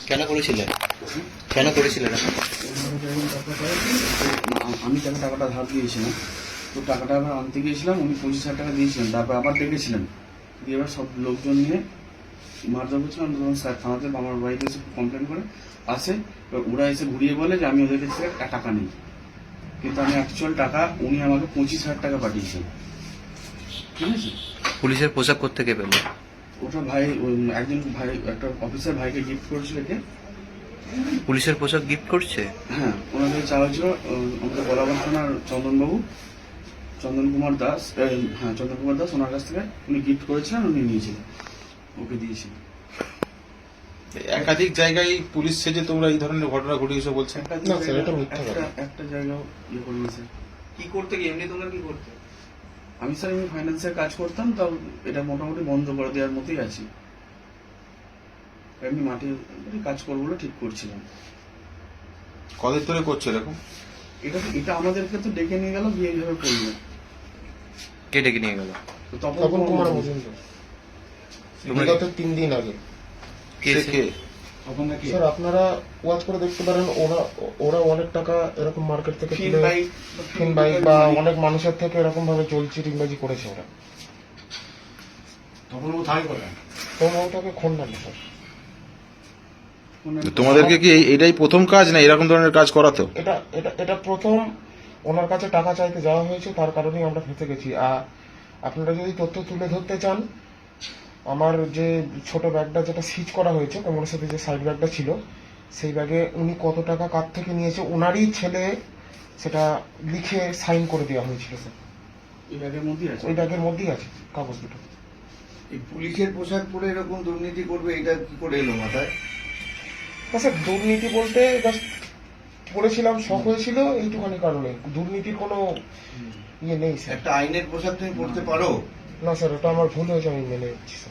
কেন করেছিলেন? কেন করেছিলেন? আমি তাকে টাকাটা ধার দিয়েছিলাম, তো টাকাটা আবার আনতে গিয়েছিলাম, উনি 25,000 টাকা দিয়েছিলেন, তারপর আবার ডেকেছিলেন, দিয়ে এবার সব লোকজন নিয়ে মারধর করছিলাম। তখন স্যার থানাতে আমার বাড়িতে এসে কমপ্লেন করে আসে, এবার ওরা এসে ঘুরিয়ে বলে যে আমি ওদের কাছে টাকা নেই, কিন্তু আমি অ্যাকচুয়াল টাকা উনি আমাকে 25,000 টাকা পাঠিয়েছেন। ঠিক আছে, পুলিশের পোশাক কোত্থেকে পেল? ওটা ভাই একজন ভাই একটা অফিসার ভাইকে গিফট করেছিল একে। পুলিশের পোশাক গিফট করছে? হ্যাঁ, ওনাদের চাওয়া হয়েছিল আমাদের বলাবন থানার চন্দন কুমার দাস, চন্দন কুমার দাস, ওনার কাছ থেকে উনি গিফট করেছিলেন, উনি নিয়েছিলেন, ওকে দিয়েছিলেন। একাধিক জায়গায় পুলিশ সেজে তোমরা এই ধরনের ঘটনা ঘটিয়েছো বলছেন? না স্যার, এটা মিথ্যা কথা। একটা জায়গাও ইয়ে করিনি স্যার। কি করতে গিয়ে এমনি তোমরা কি করতে? আমি স্যার এমনি ফাইন্যান্সের কাজ করতাম, তাও এটা মোটামুটি বন্ধ করে দেওয়ার মতোই আছি। এমনি মাটির কাজ করবো বলে ঠিক করছিলাম। কদিন ধরে করছো এরকম? এটা আমাদেরকে তো ডেকে নিয়ে গেল, গিয়ে এইভাবে করলো। কে ডেকে নিয়ে গেল? তো তখন তপন কুমার মজুমদার বিগত 3 দিন আগে। কে সে কে? স্যার আপনারা ওয়াচ করে দেখতে পারেন, ওরা অনেক টাকা এরকম মার্কেট থেকে ফিন তুলে বাইক ফিন বাইক বা অনেক মানুষের থেকে এরকম ভাবে চলছে রিংবাজি করেছে ওরা। তখন ও থাই করে তো ওটাকে খন্ডন স্যার। তোমাদেরকে কি এটাই প্রথম কাজ না এরকম ধরনের কাজ করাতো? এটা এটা এটা প্রথম ওনার কাছে টাকা চাইতে যাওয়া হয়েছে, তার কারণেই আমরা ফেঁসে গেছি। আর আপনারা যদি তথ্য তুলে ধরতে চান, আমার যে ছোট ব্যাগটা যেটা সিজ করা হয়েছে কোমরের সাথে, যে সাইড ব্যাগটা ছিল, সেই ব্যাগে উনি কত টাকা কার থেকে নিয়েছে ওনারই ছেলে সেটা লিখে সাইন করে দেওয়া হয়েছিল স্যার। এই ব্যাগের মধ্যেই আছে। ওই ব্যাগের মধ্যেই আছে কাগজ দুটো। এই পুলিশের পোশাক পরে এরকম দুর্নীতি করবে, এটা কি করে এলো মাথায়? স্যার দুর্নীতি বলতে জাস্ট পড়েছিলাম, শখ হয়েছিল, এইটুখানি কারণে। দুর্নীতির কোনো ইয়ে নেই স্যার। একটা আইনের পোশাক তুমি পরতে পারো? না স্যার, ওটা আমার ভুল হয়েছে, আমি মেনে নিচ্ছি স্যার।